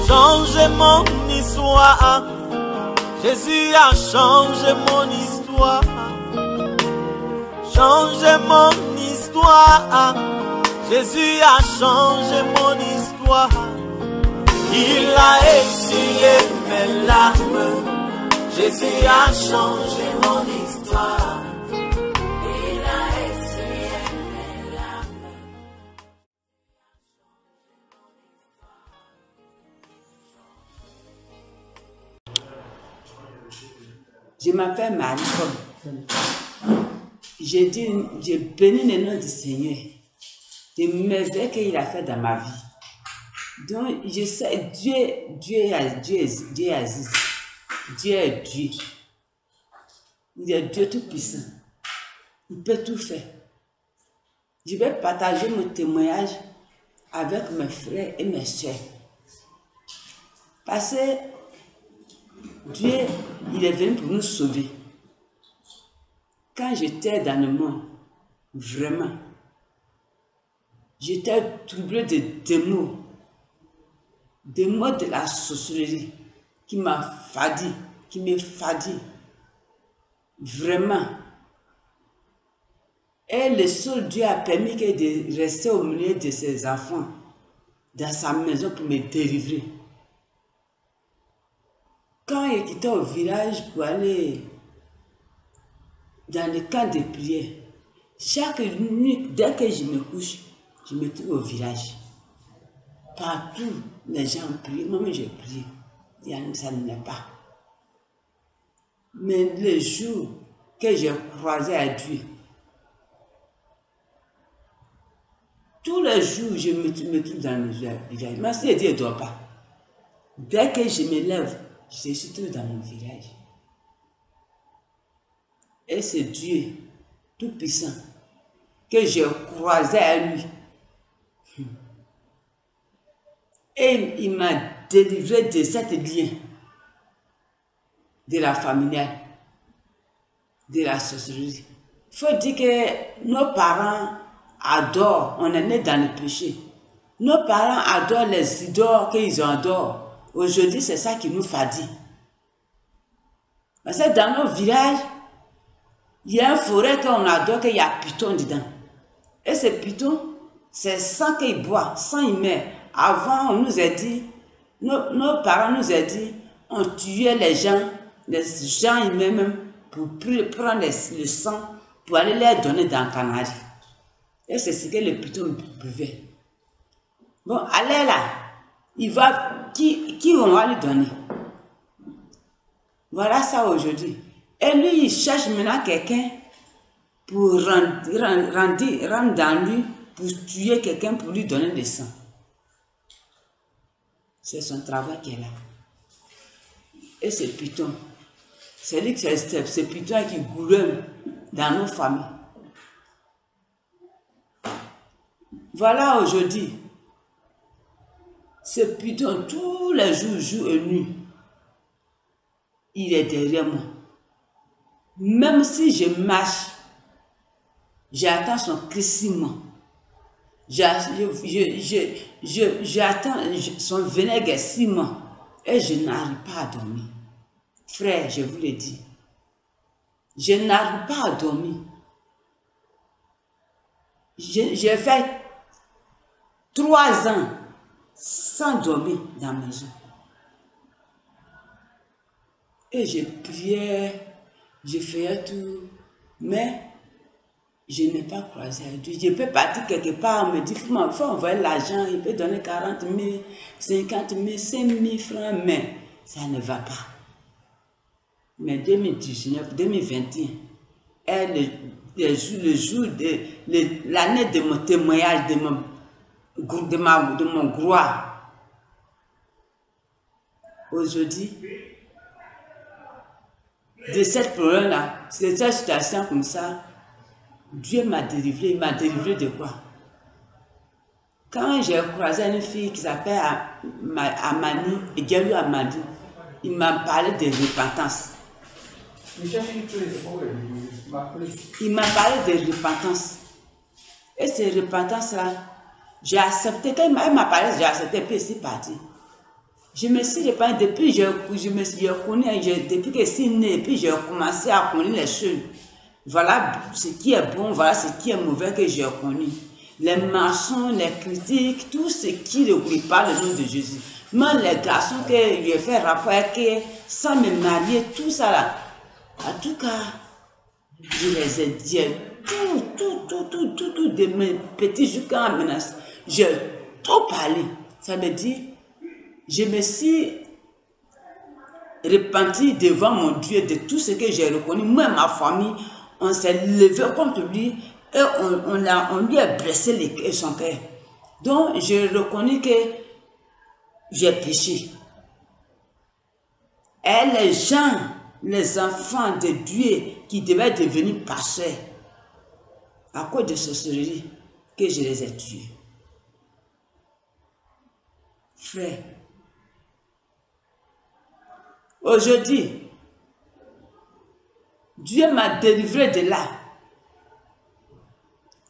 changé mon histoire. Jésus a changé mon histoire. Changé mon histoire. Jésus a changé mon histoire. Il a essuyé mes larmes. Jésus a changé mon histoire. Il a essuyé mes larmes. Je m'appelle Marie-Paul. J'ai béni le nom du Seigneur. De merveilles qu'il a fait dans ma vie. Donc, je sais, Dieu est Aziz. Dieu est Dieu. Il est Dieu tout-puissant. Il peut tout faire. Je vais partager mon témoignage avec mes frères et mes soeurs. Parce que Dieu, il est venu pour nous sauver. Quand j'étais dans le monde, vraiment, j'étais troublé de démons de la sorcellerie qui m'a fadi, qui me fadi. Vraiment. Et le seul Dieu a permis de rester au milieu de ses enfants, dans sa maison pour me délivrer. Quand il quittait au village pour aller dans le camp de prière, chaque nuit, dès que je me couche, je me trouve au village. Partout, les gens prient, moi-même j'ai prié. Ça ne l'est pas. Mais le jour que j'ai croisé à Dieu, tous les jours, je me trouve dans le village. Mais si Dieu ne dort pas, dès que je me lève, je suis toujours dans mon village. Et c'est Dieu tout-puissant que j'ai croisé à lui. Et il m'a délivré de cette lien, de la familiale, de la sorcellerie. Il faut dire que nos parents adorent, on est né dans le péché. Nos parents adorent les idoles qu'ils adorent. Aujourd'hui, c'est ça qui nous fadit. Parce que dans nos villages, il y a une forêt qu'on adore, qu'il y a python dedans. Et ce python, c'est sang qu'il boit, sang il met. Avant, on nous a dit, nos parents nous ont dit, on tuait les gens eux-mêmes pour prendre le sang, pour aller les donner dans le canari. Et c'est ce que le python buvait. Bon, allez là, il va, qui on va lui donner? Voilà ça aujourd'hui. Et lui, il cherche maintenant quelqu'un pour rentrer dans lui, pour tuer quelqu'un, pour lui donner le sang. C'est son travail qui est là. Et ce python, c'est lui qui fait ce python qui gouverne dans nos familles. Voilà aujourd'hui, ce python, tous les jours, jour et nuit, il est derrière moi. Même si je marche, j'attends son crissement. J'attends son vinaigre 6 mois et je n'arrive pas à dormir. Frère, je vous le dis, je n'arrive pas à dormir. J'ai fait 3 ans sans dormir dans la maison. Et je priais, je faisais tout, mais je n'ai pas croisé à Dieu. Je peux partir quelque part, on me dit, il faut envoyer l'argent, il peut donner 40 000, 50 000, 5 000 francs, mais ça ne va pas. Mais 2019, 2021, le jour de l'année de mon témoignage, de mon gloire, aujourd'hui, de cette problème-là, de cette situation comme ça, Dieu m'a délivré. Il m'a délivré de quoi? Quand j'ai croisé une fille qui s'appelle Amani, Egelou Amadi, il m'a parlé de repentance. Il m'a parlé de repentance. Et cette repentance-là, j'ai accepté. Quand elle m'a parlé, j'ai accepté, puis c'est parti. Je me suis répandu depuis je me suis reconnu, depuis que je suis né, et puis j'ai commencé à connaître les choses. Voilà ce qui est bon, voilà ce qui est mauvais que j'ai reconnu. Les mensonges, les critiques, tout ce qui ne voulait pas le nom de Jésus. Même les garçons que je ai fait rapport avec, sans me marier, tout ça là. En tout cas, je les ai dit, tout, de mes petits jusqu'à menace. J'ai trop parlé. Ça veut dire, je me suis repenti devant mon Dieu de tout ce que j'ai reconnu. Moi et ma famille, on s'est levé contre lui et on lui a blessé son cœur. Donc, je reconnais que j'ai péché. Et les gens, les enfants de Dieu qui devaient devenir pasteurs, à cause de sorcellerie, que je les ai tués. Frère, aujourd'hui, Dieu m'a délivré de là.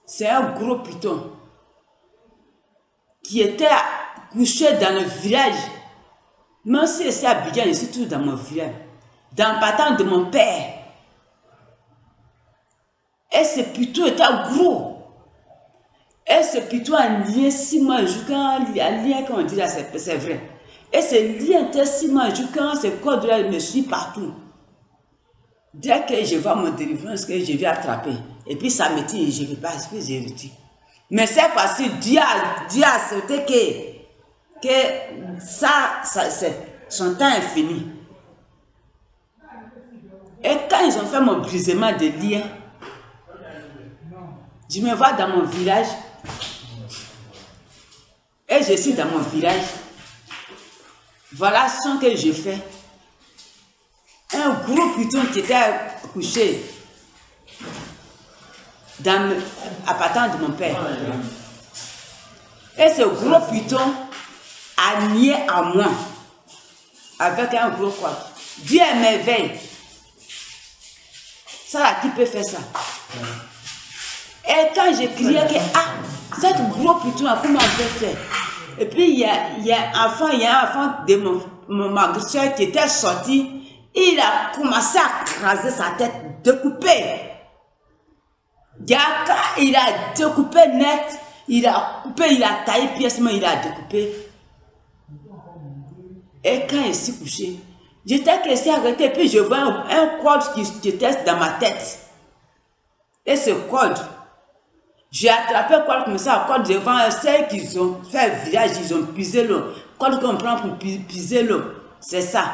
C'est un gros python qui était couché dans le village. Même si c'est Abidjan, je suis toujours dans mon village. Dans le partant de mon père. Et ce python était gros. Et ce python a lié 6 mois jusqu'à lien qu'on dit là, c'est vrai. Et ce lien était 6 mois jusqu'à ce corps-là me suit partout. Dès que je vois mon délivrance, que je vais attraper. Et puis ça me tire, je ne vais pas, puis je retire. Mais cette fois-ci, Dieu a accepté que son temps est fini. Et quand ils ont fait mon brisement de lien, je me vois dans mon village. Et je suis dans mon village. Voilà ce que je fais. Un gros python qui était couché dans l'appartement de mon père. Et ce gros python a nié à moi avec un gros corps. Dieu est merveille. Ça là, qui peut faire ça? Et quand j'ai crié que cette gros python, comment on peut faire? Et puis il y a un enfant de ma soeur qui était sorti. Il a commencé à craser sa tête, découpée. Il a découpé net, il a coupé, il a taillé piècement, il a découpé. Et quand il s'est couché, j'étais cassé arrêté, puis je vois un corde qui était dans ma tête. Et ce corde, j'ai attrapé le corde comme ça, le corde devant ceux qui ont fait village, ils ont pisé l'eau. Le corde qu'on prend pour piser l'eau, c'est ça.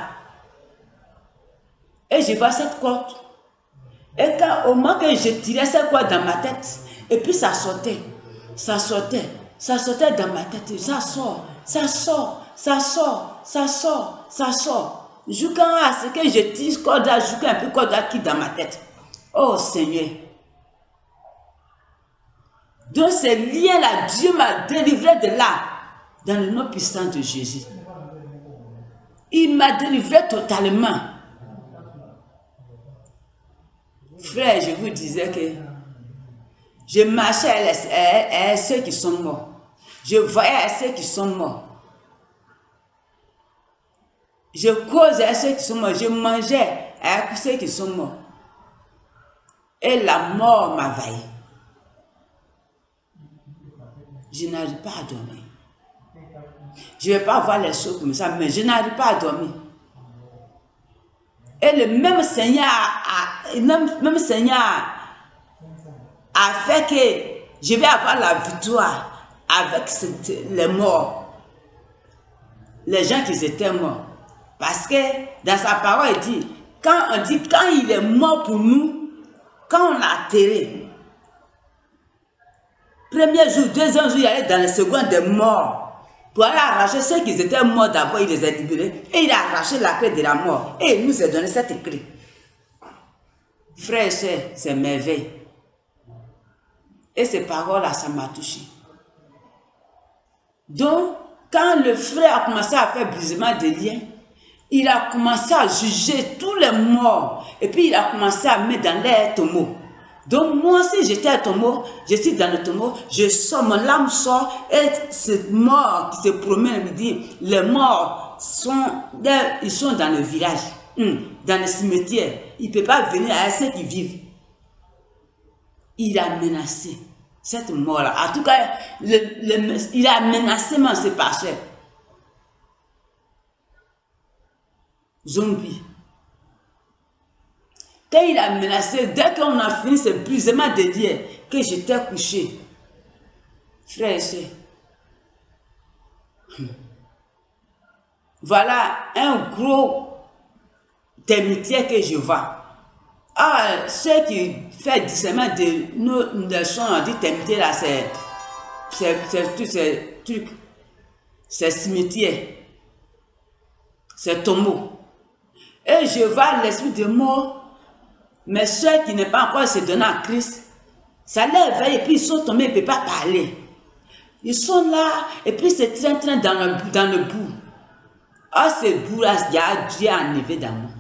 Et je vois cette corde. Et quand, au moment que je tirais cette corde dans ma tête, et puis ça sortait dans ma tête, ça sort. Jusqu'à ce que je tire corde là, jusqu'à un peu corde là qui dans ma tête. Oh Seigneur. Donc ce lien-là, Dieu m'a délivré de là, dans le nom puissant de Jésus. Il m'a délivré totalement. Frère, je vous disais que je marchais à ceux qui sont morts. Je voyais à ceux qui sont morts. Je causais à ceux qui sont morts. Je mangeais à ceux qui sont morts. Et la mort m'envahit. Je n'arrive pas à dormir. Je ne vais pas voir les choses comme ça, mais je n'arrive pas à dormir. Et le même Seigneur a fait que je vais avoir la victoire avec les morts. Les gens qui étaient morts. Parce que dans sa parole, il dit, quand il est mort pour nous, quand on l'a enterré, premier jour, deuxième jour, il allait dans le second des morts. Pour aller arracher ceux qui étaient morts d'abord, il les a libérés. Et il a arraché la clé de la mort. Et il nous a donné cette clé. Frère et soeur, c'est merveille. Et ces paroles-là, ça m'a touché. Donc, quand le frère a commencé à faire brisement des liens, il a commencé à juger tous les morts. Et puis, il a commencé à mettre dans l'air tombeau. Donc moi, si j'étais à tombeau, je suis dans le tombeau, je sors, mon âme sort, et ce mort qui se promène me dit, les morts ils sont dans le village, dans le cimetière. Il ne peut pas venir à ceux qui vivent. Il a menacé cette mort-là. En tout cas, il a menacé ce pasteur. Zombie. Quand il a menacé, dès qu'on a fini ce brisement de dire que j'étais couché, frère et soeur, voilà un gros termitière que je vois. Ah, ceux qui font discernement de nos leçons, on dit termitière là, tous ces trucs, ces cimetières, ces tombeaux. Et je vois l'esprit de mort. Mais ceux qui n'ont pas encore se donné à Christ, ça les éveille et puis ils sont tombés, ils ne peuvent pas parler. Ils sont là et puis c'est train dans le bout. Ah, ce bout-là, Dieu a enlevé dans moi.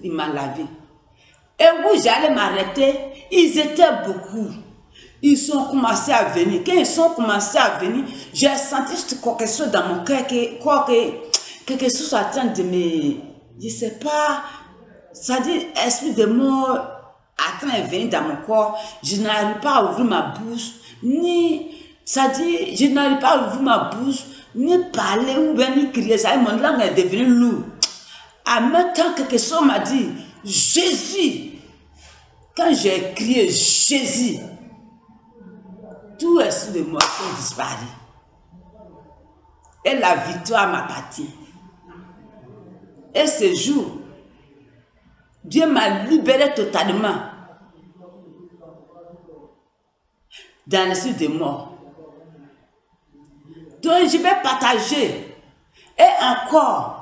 Il m'a lavé. Et où j'allais m'arrêter, ils étaient beaucoup. Ils ont commencé à venir. Quand ils ont commencé à venir, j'ai senti quelque chose dans mon cœur, quelque chose en train de me... Je ne sais pas... Ça dit, esprit de mort en train de venir dans mon corps, je n'arrive pas à ouvrir ma bouche, ça dit, je n'arrive pas à ouvrir ma bouche, ni parler ou bien ni crier, ça dit, mon langue est devenue lourde. En même temps, quelque chose m'a dit, Jésus. Quand j'ai crié Jésus, tout esprit de mort sont disparus. Et la victoire m'appartient. Et ce jour, Dieu m'a libéré totalement dans l'esprit de mort. Donc je vais partager. Et encore.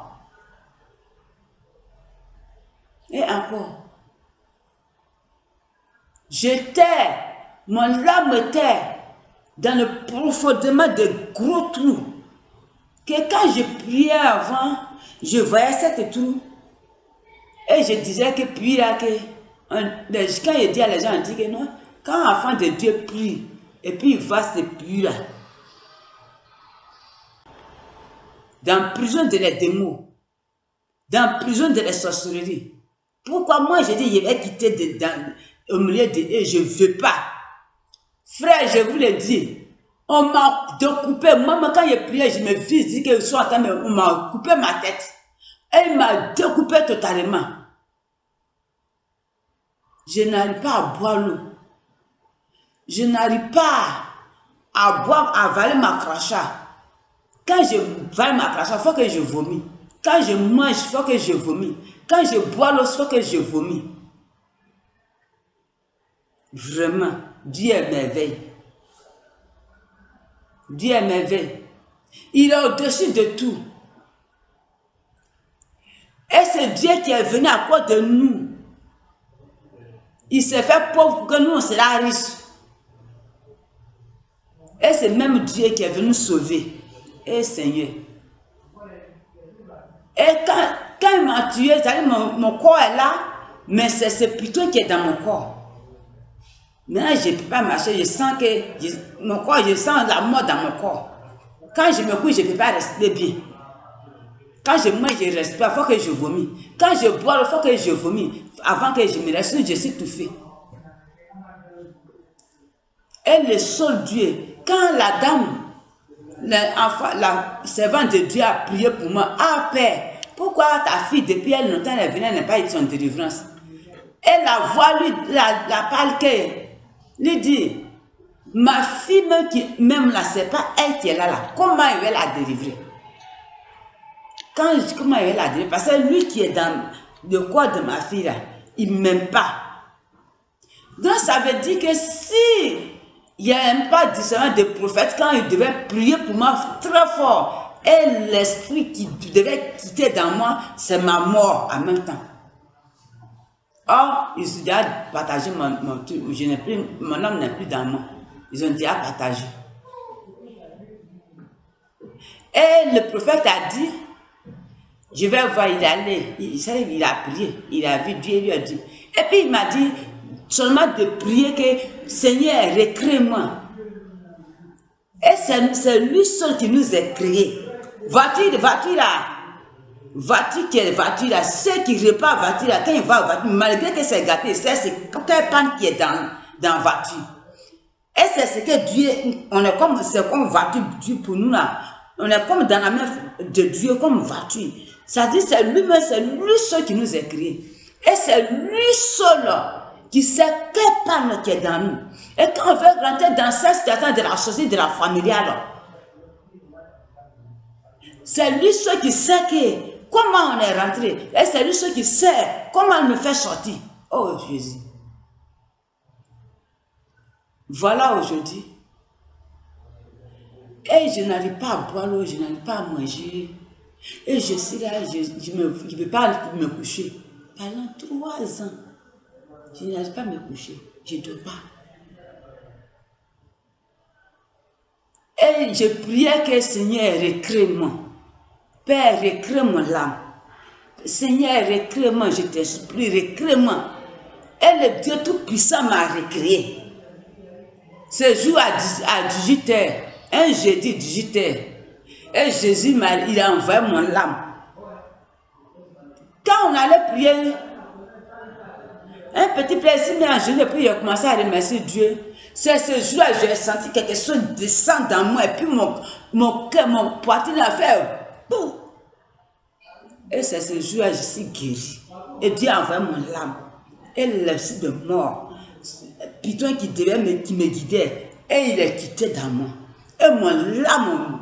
Mon âme était dans le profondément de gros trous. Que quand je priais avant, je voyais cette trou. Et je disais que puis là, quand je dis à les gens, on dit que non, quand un enfant de Dieu prie, et puis il va se prier là, dans la prison de les démons, dans la prison de les sorcelleries, pourquoi moi je dis, je vais quitter au milieu de eux, je ne veux pas. Frère, je vous le dis, on m'a découpé, moi quand je priais, je me dis que je suis en train de, on m'a coupé ma tête. Et il m'a découpé totalement. Je n'arrive pas à boire l'eau. Je n'arrive pas à boire, à avaler ma crachat. Quand je vale ma crachat, il faut que je vomis. Quand je mange, il faut que je vomis. Quand je bois l'eau, il faut que je vomis. Vraiment, Dieu est merveille. Dieu est merveille. Il est au-dessus de tout. Et c'est Dieu qui est venu à cause de nous. Il s'est fait pauvre pour que nous, on sera riches. Et c'est même Dieu qui est venu sauver. Et Seigneur. Et quand il m'a tué, mon corps est là, mais c'est ce piton qui est dans mon corps. Maintenant, je ne peux pas marcher, je sens que mon corps, je sens la mort dans mon corps. Quand je me couche, je ne peux pas rester bien. Quand je mange, je ne reste pas, il faut que je vomis. Quand je bois, il faut que je vomis. Avant que je me reste, je suis étouffé. Et le seul Dieu, quand la dame, la servante de Dieu a prié pour moi, ah Père, pourquoi ta fille, depuis elle longtemps, elle venait, elle n'a pas eu son délivrance? Et la voix lui, la parle que, lui dit, ma fille, même là, c'est pas elle qui est là, comment elle va la délivrer? Comment elle va la délivrer? Parce que lui qui est dans le corps de ma fille, là, il ne m'aime pas. Donc ça veut dire que si il n'y a même pas discernement de prophète, quand il devait prier pour moi très fort, et l'esprit qui devait quitter dans moi, c'est ma mort en même temps. Or, ils ont déjà partagé mon truc, mon âme n'est plus dans moi. Ils ont déjà partagé. Et le prophète a dit, je vais voir, il est allé, il a prié, il a vu, Dieu lui a dit. Et puis il m'a dit, Seulement de prier que Seigneur, recrée-moi. Et c'est lui seul qui nous a créés. Voiture qui est voiture là, ceux qui repartent voiture là, quand il va voiture, malgré que c'est gâté, c'est quel panne qui est dans voiture. Et c'est ce que Dieu, c'est comme voiture Dieu pour nous là. On est comme dans la main de Dieu, comme voiture. Ça dit, c'est lui-même, c'est lui seul qui nous a créés. Et c'est lui seul qui sait quelle panne qui est dans nous. Et quand on veut rentrer dans cette situation de la société, de la familiale, c'est lui seul qui sait comment on est rentré. Et c'est lui seul qui sait comment nous faire sortir. Oh Jésus. Voilà aujourd'hui. Et je n'arrive pas à boire l'eau, je n'arrive pas à manger. Et je suis là, je ne peux pas me coucher. Pendant 3 ans, je n'arrive pas à me coucher. Je ne dors pas. Et je priais que Seigneur, recrée-moi. Père, recrée mon âme. Seigneur, recrée-moi, je te supplie, recrée-moi. Et le Dieu Tout-Puissant m'a recréé. Ce jour à 18h, un jeudi 18h, et Jésus il a envoyé mon âme. Quand on allait prier, un petit plaisir m'est en genou, et puis il a commencé à remercier Dieu. C'est ce jour-là que j'ai senti quelque chose descendre dans moi, et puis mon cœur, mon poitrine a fait boum. Et c'est ce jour-là que je suis guéri. Et Dieu a envoyé mon âme. Et l'esprit de mort, Python qui me guidait, et il est quitté dans moi. Et mon âme,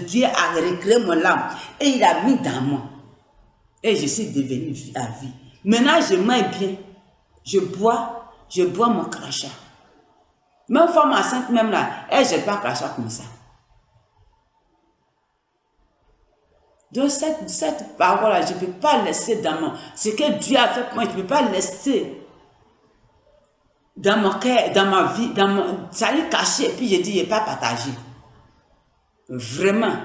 Dieu a recréé mon âme, et il a mis dans moi. Et je suis devenu à vie. Maintenant, je mange bien. Je bois mon crachat. Même femme enceinte, même là, elle ne jette pas crachat comme ça. Donc, cette parole-là, je ne peux pas laisser dans mon... Ce que Dieu a fait pour moi, je ne peux pas laisser dans mon cœur, dans ma vie, dans mon... Ça lui caché, et puis je dis, je n'ai pas partagé. Vraiment.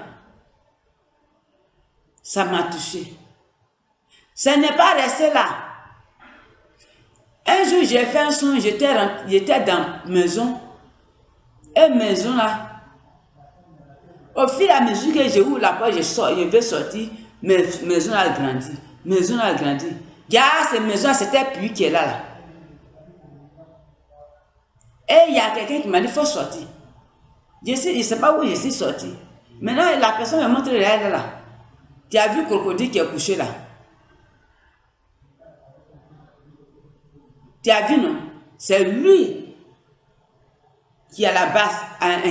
Ça m'a touché. Ça n'est pas resté là. Un jour, j'ai fait un son, j'étais dans la maison. Et maison là, au fil et à mesure que j'ouvre la porte, je vais sortir, maison a grandi. Maison a grandi. Regarde, cette maison, c'était puis qui est là. Et il y a quelqu'un qui m'a dit, il faut sortir. Je ne sais pas où je suis sorti. Maintenant, la personne me montre là. Tu as vu le crocodile qui est couché là? Tu as vu, non? C'est lui qui est à la base.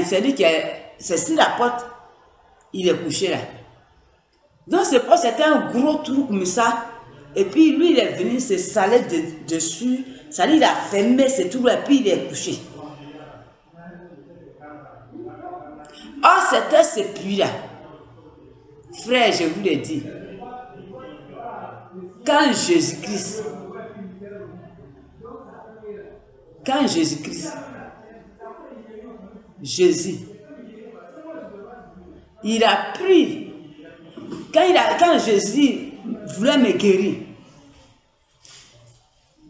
C'est lui qui est... C'est sur la porte. Il est couché là. Donc, c'était un gros trou comme ça. Et puis, lui, il est venu se saler dessus. Ça lui, il a fermé ce trou et puis il est couché. Oh, c'était ce puits-là. Frère, je vous le dis. Quand Jésus-Christ, Jésus, il a pris, quand Jésus voulait me guérir,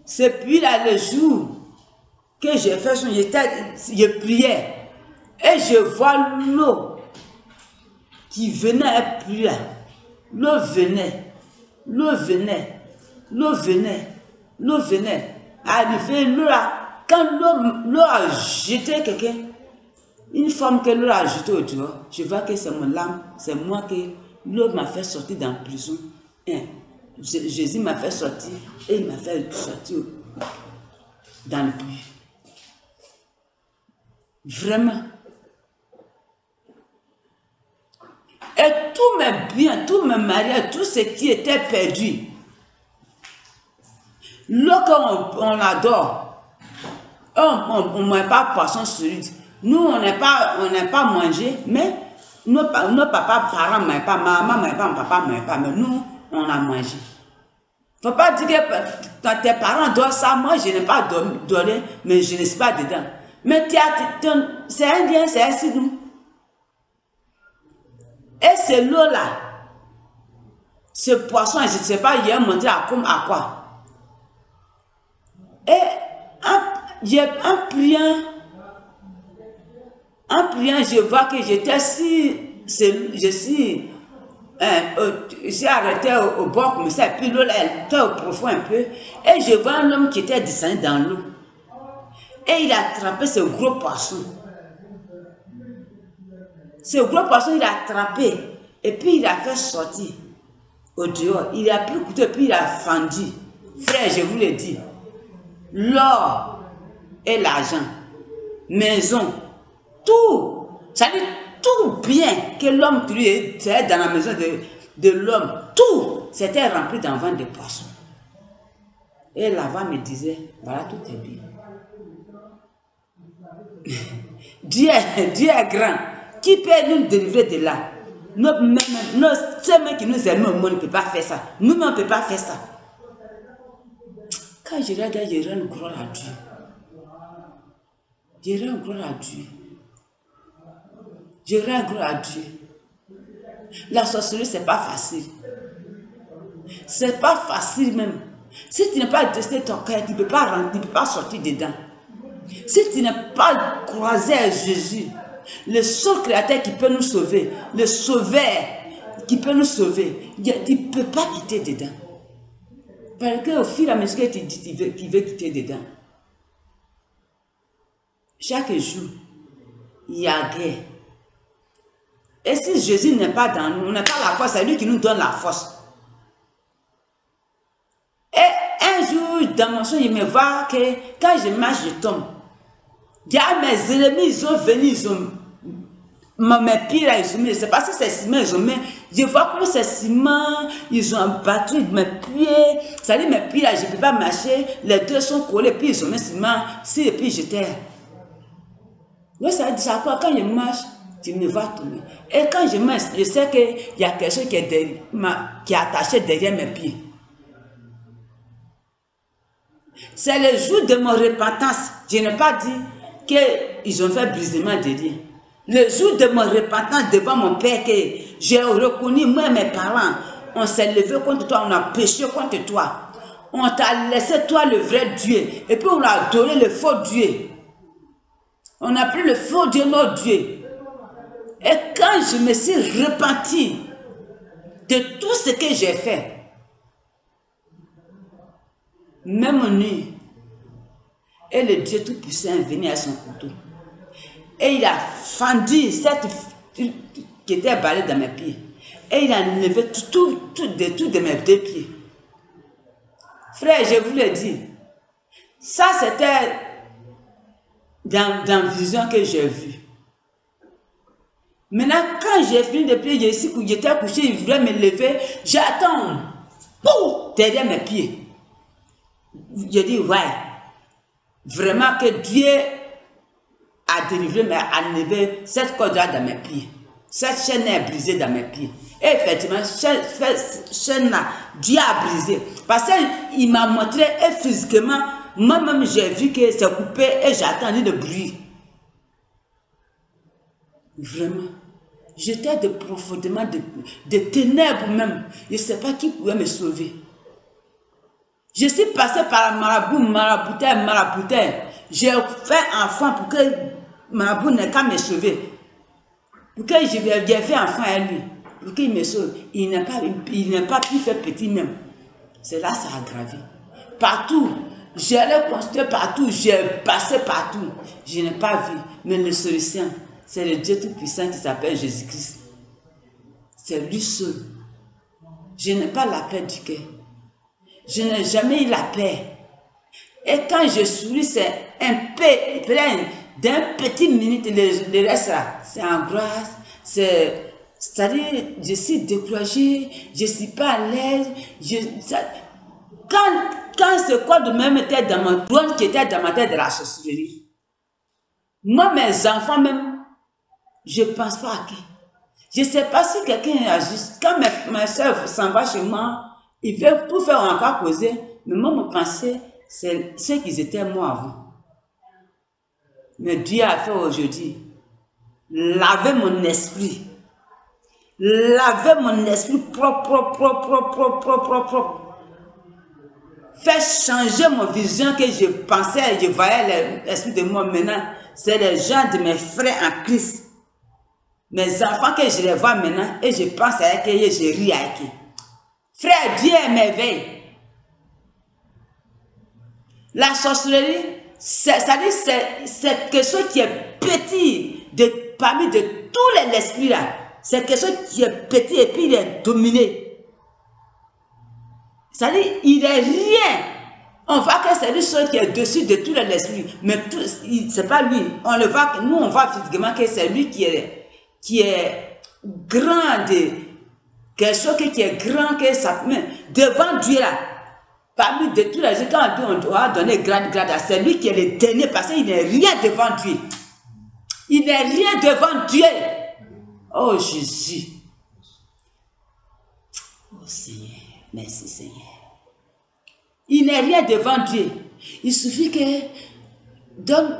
ce puits-là, le jour que j'ai fait son, je priais, et je vois l'eau qui venait à puits là. L'eau venait. Arrivé l'eau là, quand l'eau a jeté quelqu'un, une femme que l'eau a jeté au dehors, je vois que c'est mon âme, c'est moi que l'eau m'a fait sortir dans la prison. Jésus m'a fait sortir et il m'a fait sortir dans le puits. Vraiment. Et tous mes biens, tous mes mariages, tout ce qui était perdu, l'eau qu'on adore, on ne mange pas poisson solide. Nous, on n'est pas mangé, mais nos papas, parents ne mangent pas, maman ne mange pas, mon papa ne mange pas, mais nous, on a mangé. Il ne faut pas dire que quand tes parents dorment ça, moi, je n'ai pas dormi, mais je ne suis pas dedans. Mais c'est un lien, c'est ainsi nous. Et c'est l'eau là, ce poisson, je ne sais pas, il est monté à quoi. Et en priant, je vois que j'étais j'ai arrêté au bord comme ça, et puis l'eau elle était au profond un peu, et je vois un homme qui était descendu dans l'eau. Et il a attrapé ce gros poisson. Ce gros poisson, il a attrapé, et puis il a fait sortir au dehors. Il a pris le couteau, et puis il a fendu. Frère, je vous le dis, l'or et l'argent, maison, tout, ça dit tout bien que l'homme était dans la maison de l'homme, tout, c'était rempli d'envers de poissons. Et la voix me disait, voilà, tout est bien. Dieu est grand. Qui peut nous délivrer de là? Ceux qui nous aiment au monde ne peuvent pas faire ça. Nous-mêmes, on ne peut pas faire ça. Quand je regarde, je rends gloire à Dieu. Je rends gloire à Dieu. Je rends gloire à Dieu. La sorcellerie, ce n'est pas facile. Ce n'est pas facile même. Si tu n'as pas testé ton cœur, tu ne peux pas rentrer, tu ne peux pas sortir dedans. Si tu n'as pas croisé à Jésus, le seul créateur qui peut nous sauver, le sauveur qui peut nous sauver, tu ne peux pas quitter dedans. Parce qu'au fil et à mesure que tu dis qu'il veut quitter dedans, chaque jour, il y a guerre. Et si Jésus n'est pas dans nous, on n'a pas la force, c'est lui qui nous donne la force. Et un jour, dans mon songe, il me voit que quand je marche, je tombe. Il y a mes ennemis, ils sont venus, ils ont mes pieds là, ils ont mis, je ne sais pas si c'est ciment, ils ont mis. Je vois comment c'est ciment, ils ont battu mes pieds. Ça dit, mes pieds là, je ne peux pas marcher, les deux sont collés, puis ils ont mis ciment, si, et puis j'étais. Oui, ça dit ça, quand je marche, tu me vois tomber. Et quand je marche, je sais qu'il y a quelque chose qui est attaché derrière mes pieds. C'est le jour de mon repentance. Je n'ai pas dit qu'ils ont fait brisement de rien. Le jour de mon repentance devant mon Père, que j'ai reconnu, moi et mes parents, on s'est levé contre toi, on a péché contre toi. On t'a laissé toi le vrai Dieu. Et puis on a donné le faux Dieu. On a pris le faux Dieu, notre Dieu. Et quand je me suis repenti de tout ce que j'ai fait, même nuit, et le Dieu Tout-Puissant est venu à son couteau. Et il a fendu cette qui était balayée dans mes pieds. Et il a levé tout de mes deux pieds. Frère, je vous le dis, ça c'était dans la vision que j'ai vue. Maintenant, quand j'ai fini de prier, j'étais couché, je voulais me lever, j'attends, derrière mes pieds. J'ai dit, ouais, vraiment que Dieu a délivré, mais a enlevé cette corde-là dans mes pieds. Cette chaîne est brisée dans mes pieds. Et effectivement, cette chaîne-là, Dieu a brisé. Parce qu'il m'a montré, et physiquement, moi-même j'ai vu que c'est coupé et j'ai attendu le bruit. Vraiment. J'étais profondément de ténèbres même. Je ne sais pas qui pouvait me sauver. Je suis passé par maraboutin. J'ai fait enfant pour que Marabout n'ait qu'à me sauver. Pour que j'ai fait enfant à lui. Pour qu'il me sauve. Il n'a pas pu faire petit même. C'est là que ça a aggravé. Partout. J'allais construire partout. J'ai passé partout. Je n'ai pas vu. Mais le solution, c'est le Dieu Tout-Puissant qui s'appelle Jésus-Christ. C'est lui seul. Je n'ai pas la paix du cœur. Je n'ai jamais eu la paix. Et quand je souris, c'est un peu plein d'un petit minute. Le reste là, c'est en grâce. C'est-à-dire, je suis découragée, je ne suis pas à l'aise. Quand ce corps de même était dans mon trône, qui était dans ma tête de la sorcellerie, moi, mes enfants même, je ne pense pas à qui. Je ne sais pas si quelqu'un a juste. Quand ma soeur s'en va chez moi, il veut tout faire encore causer, mais moi, mon pensée, c'est ce qu'ils étaient moi avant. Mais Dieu a fait aujourd'hui, laver mon esprit. Laver mon esprit propre. fait changer mon vision que je pensais, je voyais l'esprit de moi maintenant. C'est les gens de mes frères en Christ. Mes enfants que je les vois maintenant et je pense avec eux et je ris avec eux. Frère, Dieu est merveille. La sorcellerie, c'est quelque chose qui est petit parmi de tous les esprits là. C'est quelque chose qui est petit et puis il est dominé. C'est-à-dire, il est rien. On voit que c'est lui seul qui est dessus de tous les esprits. Mais c'est pas lui. On le voit, nous on voit physiquement que c'est lui qui est grand, quelque chose qui est grand, que ça, mais devant Dieu là, parmi de tous les gens, quand on doit donner grade à celui qui est le dernier, parce qu'il n'est rien devant Dieu. Il n'est rien devant Dieu. Oh Jésus. Oh Seigneur, merci Seigneur. Il n'est rien devant Dieu. Il suffit que, donc,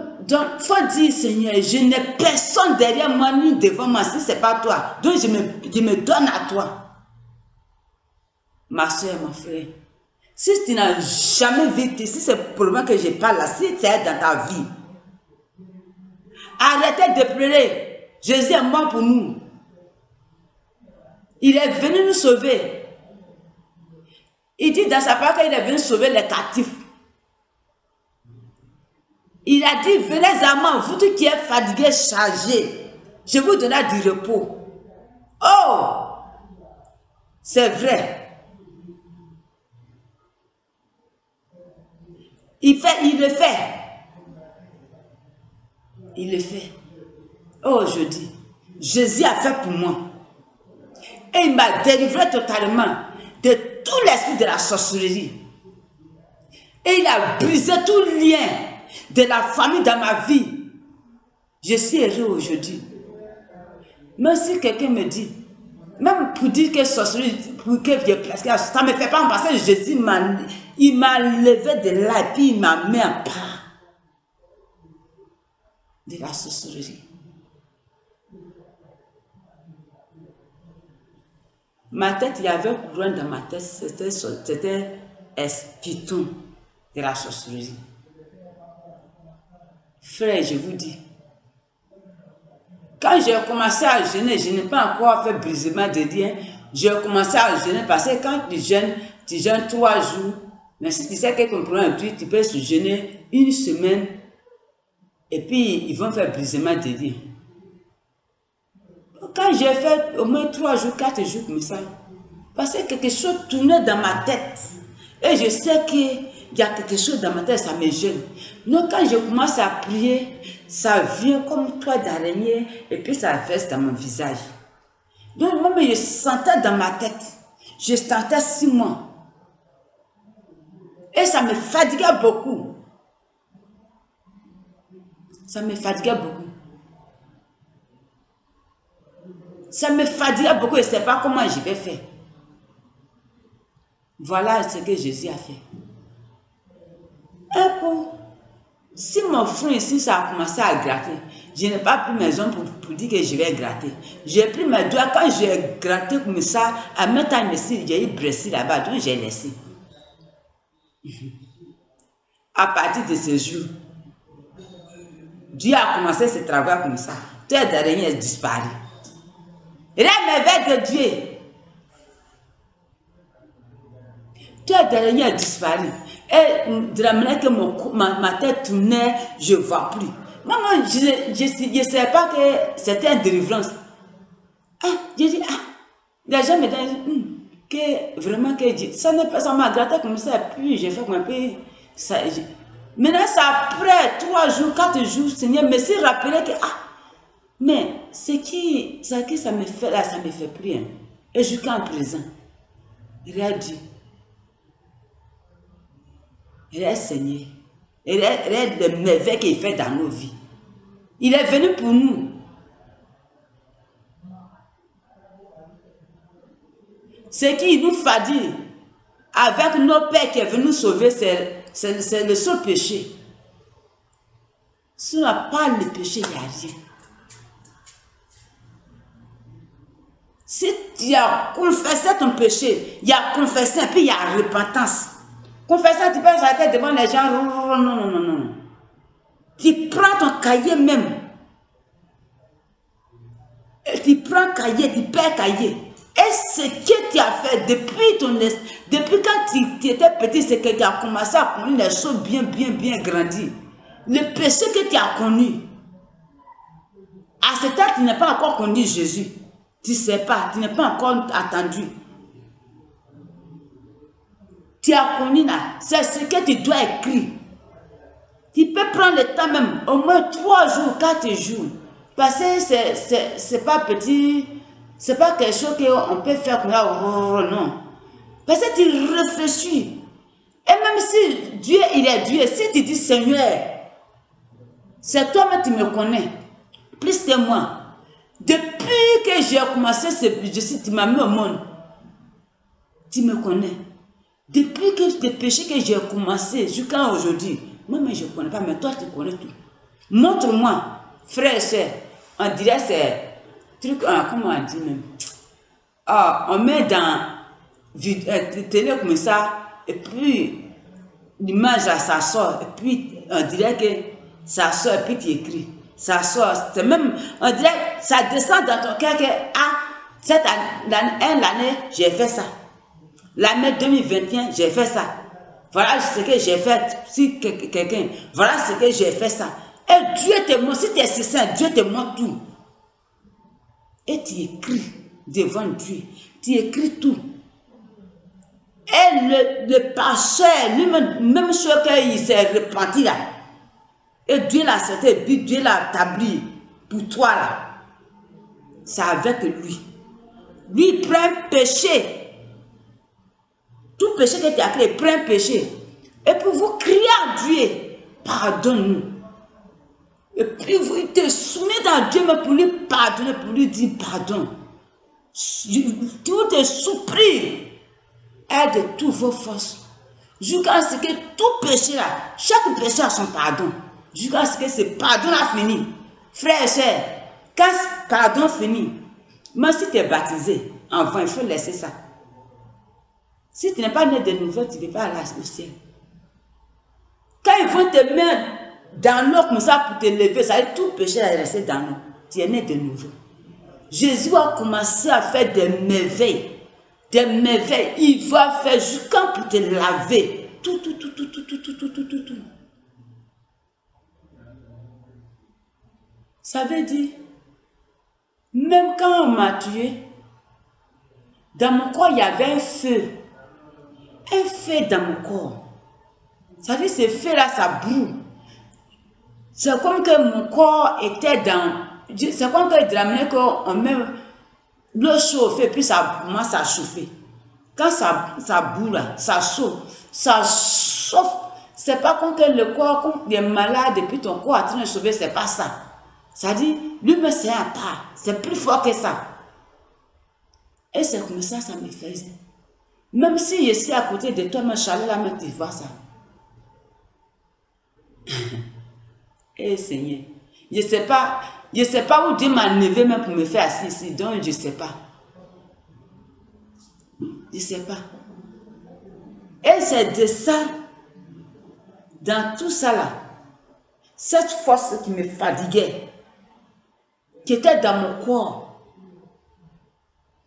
faut dire Seigneur, je n'ai personne derrière moi ni devant moi si ce n'est pas toi. Donc je me donne à toi. Ma soeur, mon frère. Si tu n'as jamais vécu, si c'est pour moi que je parle là, si c'est dans ta vie, arrêtez de pleurer. Jésus est mort pour nous. Il est venu nous sauver. Il dit dans sa parole qu'il est venu sauver les captifs. Il a dit, venez à moi, vous tous qui êtes fatigués, chargés, je vous donnerai du repos. Oh, c'est vrai. Il le fait. Il le fait. Oh, je dis, Jésus a fait pour moi. Et il m'a délivré totalement de tout l'esprit de la sorcellerie. Et il a brisé tout lien de la famille dans ma vie. Je suis heureux aujourd'hui. Même si quelqu'un me dit, même pour dire que sorcellerie, pour que je place, ça ne me fait pas en passer. Jésus il m'a levé de là et puis il m'a mis en part de la sorcellerie. Ma tête, il y avait un courant dans ma tête, c'était Python de la sorcellerie. Frère, je vous dis, quand j'ai commencé à jeûner, je n'ai pas encore fait brisement de liens. J'ai commencé à jeûner parce que quand tu jeûnes 3 jours, mais si tu sais que ton problème est tu peux jeûner 1 semaine et puis ils vont faire brisement de liens. Quand j'ai fait au moins 3 jours, 4 jours comme ça, parce que quelque chose tournait dans ma tête. Et je sais qu'il y a quelque chose dans ma tête, ça me gêne. Donc quand je commence à prier, ça vient comme toile d'araignée et puis ça reste dans mon visage. Donc moi, je sentais dans ma tête. Je sentais 6 mois. Et ça me fatiguait beaucoup. Ça me fatiguait beaucoup. Ça me fatiguait beaucoup et je ne sais pas comment je vais faire. Voilà ce que Jésus a fait. Un coup, si mon front ici, ça a commencé à gratter, je n'ai pas pris mes ongles pour dire que je vais gratter. J'ai pris mes doigts, quand j'ai gratté comme ça, à mettre un ici, j'ai eu blessé là-bas, donc j'ai laissé. À partir de ce jour, Dieu a commencé ce travail comme ça. Tête d'araignée est disparue. Rien merveille de Dieu. Tête d'araignée a disparu. Et de la manière que ma tête tournait, je ne vois plus. Moi, je ne savais pas que c'était une délivrance. Ah, j'ai dit, ah, les gens me disent, que vraiment, que ça m'a gratté comme ça, puis j'ai fait comme un peu. Maintenant, ça après 3 jours, 4 jours, Seigneur, me s'est rappelé que, ah, mais ce qui ça me fait là, ça ne me fait plus rien. Et jusqu'à présent, il a dit, il est Seigneur. Il est le merveille qu'il fait dans nos vies. Il est venu pour nous. Ce qu'il nous fait dire, avec nos pères qui est venu nous sauver, c'est le seul péché. Si on n'a pas le péché, il n'y a rien. Si tu as confessé ton péché, il y a confessé et puis il y a repentance. Confessant, tu passes la tête devant les gens. Non, non, non, non. Tu prends ton cahier même. Tu prends cahier, tu perds cahier. Et ce que tu as fait depuis quand tu étais petit, c'est que tu as commencé à connaître les choses bien grandies. Le péché que tu as connu, à ce temps, tu n'as pas encore connu Jésus. Tu ne sais pas, tu n'es pas encore attendu. Tu as connu là, c'est ce que tu dois écrire. Tu peux prendre le temps même, au moins 3 jours, 4 jours. Parce que c'est pas petit, c'est pas quelque chose qu'on peut faire comme ça, non. Parce que tu réfléchis. Et même si Dieu, il est Dieu, si tu dis Seigneur, c'est toi-même qui me connais, plus que moi. Depuis que j'ai commencé tu m'as mis au monde, tu me connais. Depuis que le péché que j'ai commencé jusqu'à aujourd'hui, moi-même je ne connais pas, mais toi tu connais tout. Montre-moi, frère et soeur, on dirait c'est truc, comment on dit même? On met dans télé comme ça, et puis l'image ça sort, et puis on dirait que ça sort, et puis tu écris. Ça sort, c'est même, on dirait, ça descend dans ton cœur que, cette année, j'ai fait ça. L'année 2021, j'ai fait ça. Voilà ce que j'ai fait, si quelqu'un, voilà ce que j'ai fait ça. Et Dieu te montre, si tu es sincère, Dieu te montre tout. Et tu écris devant Dieu, tu écris tout. Et le pasteur, lui-même, même chose qu'il s'est repenti là. Et Dieu l'a accepté, puis Dieu l'a établi pour toi là. C'est avec lui. Lui, il prend un péché. Tout péché que tu as créé, il prend un péché. Et puis vous criez à Dieu, pardonne-nous. Et puis vous te soumettez à Dieu mais pour lui pardonner, pour lui dire pardon. Tu te supplie. Aide de toutes vos forces. Jusqu'à ce que tout péché là, chaque péché a son pardon. Jusqu'à ce que ce pardon a fini. Frère et soeur, quand ce pardon finit, même si tu es baptisé, enfin, il faut laisser ça. Si tu n'es pas né de nouveau, tu ne peux pas aller au ciel. Quand ils vont te mettre dans l'eau comme ça pour te lever, ça veut dire tout péché est resté dans l'eau. Tu es né de nouveau. Jésus a commencé à faire des merveilles. Des merveilles. Il va faire jusqu'à pour te laver. Tout. Ça veut dire, même quand on m'a tué, dans mon corps, il y avait un feu. Un feu dans mon corps. Ça veut dire, ce feu-là, ça brûle. C'est comme que mon corps était dans... C'est comme que de la manière qu'on met l'eau chauffée, puis ça commence à chauffer. Quand ça boue là, ça chauffe. Ça chauffe. C'est pas comme que le corps, quand il est malade, et puis ton corps est en train de chauffer, c'est pas ça. Ça dit, lui-même c'est un part. C'est plus fort que ça. Et c'est comme ça, ça me faisait. Même si je suis à côté de toi, ma chaleur là, tu vois ça. Eh Seigneur, je ne sais pas où Dieu m'a enlevé même pour me faire assis ici, donc je ne sais pas. Je ne sais pas. Et c'est de ça, dans tout ça là, cette force qui me fatiguait, qui était dans mon corps,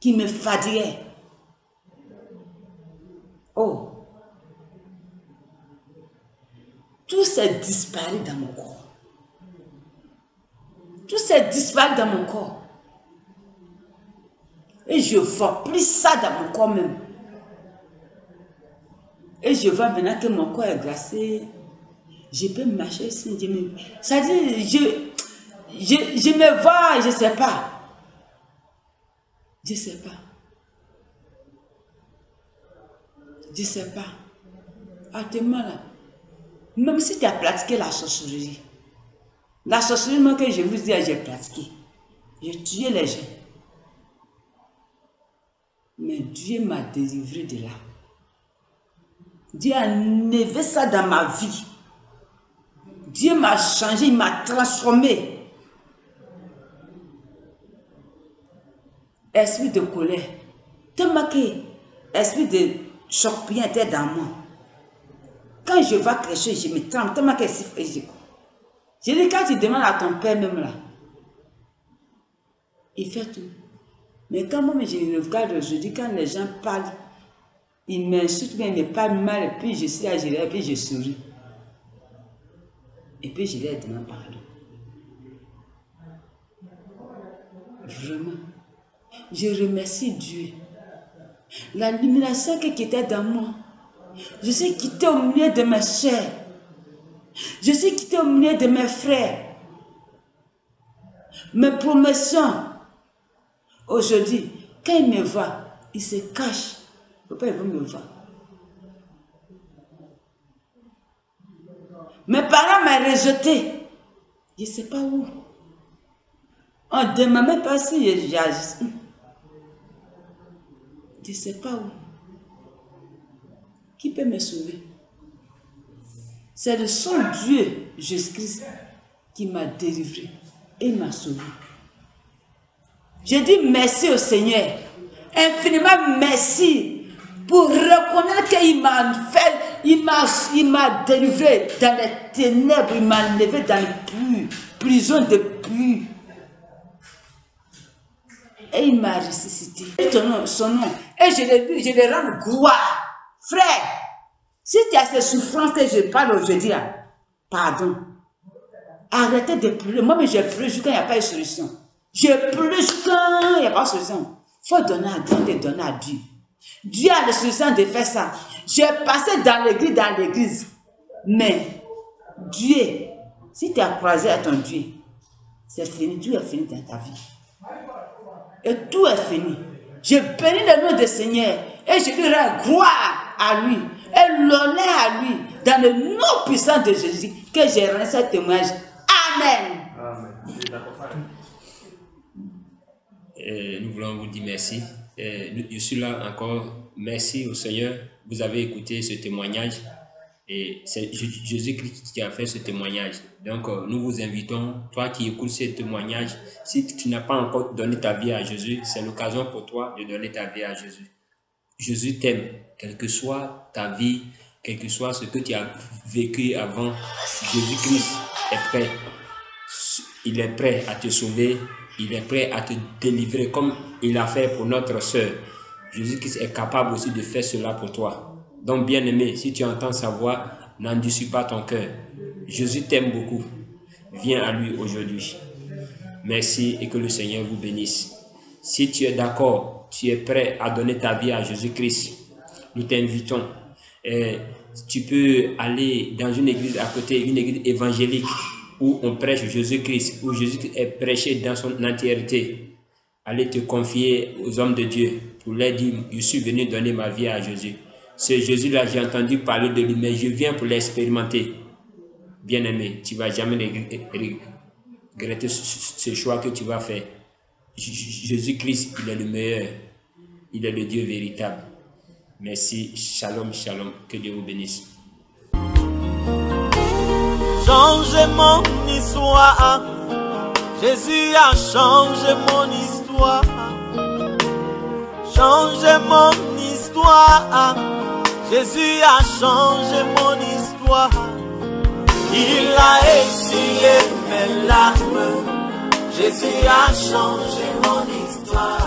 qui me fatiguait. Oh, tout s'est disparu dans mon corps. Tout s'est disparu dans mon corps. Et je vois plus ça dans mon corps même. Et je vois maintenant que mon corps est glacé. Je peux marcher sans Dieu. Ça dit, je me vois, je ne sais pas. Je ne sais pas. Je ne sais pas. Actuellement là, même si tu as pratiqué la sorcellerie, la sorcellerie moi, que je vous dis, j'ai pratiqué. J'ai tué les gens. Mais Dieu m'a délivré de là. Dieu a enlevé ça dans ma vie. Dieu m'a changé, il m'a transformé. Esprit de colère. Tellement que l'esprit de choc était dans moi. Quand je vois quelque chose, je me tremble tellement qu'elle siffle. Je dis, quand tu demandes à ton père même là, il fait tout. Mais quand moi je regarde aujourd'hui, quand les gens parlent, ils m'insultent, mais ils me parlent mal, et puis je suis là, et puis je souris. Et puis je leur demande pardon. Vraiment. Je remercie Dieu. La illumination qui était dans moi. Je suis quitté au milieu de mes soeurs. Je suis quitté au milieu de mes frères. Mes promotions. Aujourd'hui, quand ils me voient, ils se cachent. Pourquoi ils vont me voir? Mes parents m'ont rejeté. Je ne sais pas où. On ne demande même pas si j'agis. Je ne sais pas où. Qui peut me sauver? C'est le seul Dieu, Jésus-Christ, qui m'a délivré et m'a sauvé. Je dis merci au Seigneur. Infiniment merci pour reconnaître qu'il m'a fait, il m'a délivré dans les ténèbres, il m'a enlevé dans les prisons de pluie. Et il m'a ressuscité. Son nom. Et je le rends gloire. Frère, si tu as ces souffrances que je parle aujourd'hui, pardon. Arrêtez de pleurer. Moi, je pleure jusqu'à il n'y a pas de solution. Je pleure jusqu'à il n'y a pas de solution. Il faut donner à Dieu, donner à Dieu. Dieu a la solution de faire ça. J'ai passé dans l'église. Mais Dieu, si tu as croisé à ton Dieu, c'est fini, tout est fini dans ta vie. Et tout est fini. Je bénis le nom du Seigneur et je lui rends gloire à lui et l'honneur à lui dans le nom puissant de Jésus que j'ai rendu ce témoignage. Amen. Nous voulons vous dire merci. Je suis là encore. Merci au Seigneur. Vous avez écouté ce témoignage et c'est Jésus-Christ qui a fait ce témoignage. Donc, nous vous invitons, toi qui écoutes ce témoignage, si tu n'as pas encore donné ta vie à Jésus, c'est l'occasion pour toi de donner ta vie à Jésus. Jésus t'aime, quelle que soit ta vie, quel que soit ce que tu as vécu avant, Jésus-Christ est prêt. Il est prêt à te sauver, il est prêt à te délivrer comme il a fait pour notre sœur. Jésus-Christ est capable aussi de faire cela pour toi. Donc, bien-aimé, si tu entends sa voix, n'endurcis pas ton cœur. Jésus t'aime beaucoup. Viens à lui aujourd'hui. Merci et que le Seigneur vous bénisse. Si tu es d'accord, tu es prêt à donner ta vie à Jésus-Christ, nous t'invitons. Tu peux aller dans une église à côté, une église évangélique, où on prêche Jésus-Christ, où Jésus est prêché dans son entièreté. Allez te confier aux hommes de Dieu pour leur dire, je suis venu donner ma vie à Jésus. Ce Jésus-là, j'ai entendu parler de lui, mais je viens pour l'expérimenter. Bien-aimé, tu ne vas jamais regretter ce choix que tu vas faire. Jésus-Christ, il est le meilleur. Il est le Dieu véritable. Merci. Shalom, shalom. Que Dieu vous bénisse. Changez mon histoire. Jésus a changé mon histoire. Changez mon histoire. Jésus a changé mon histoire. Il a essuyé mes larmes. Jésus a changé mon histoire.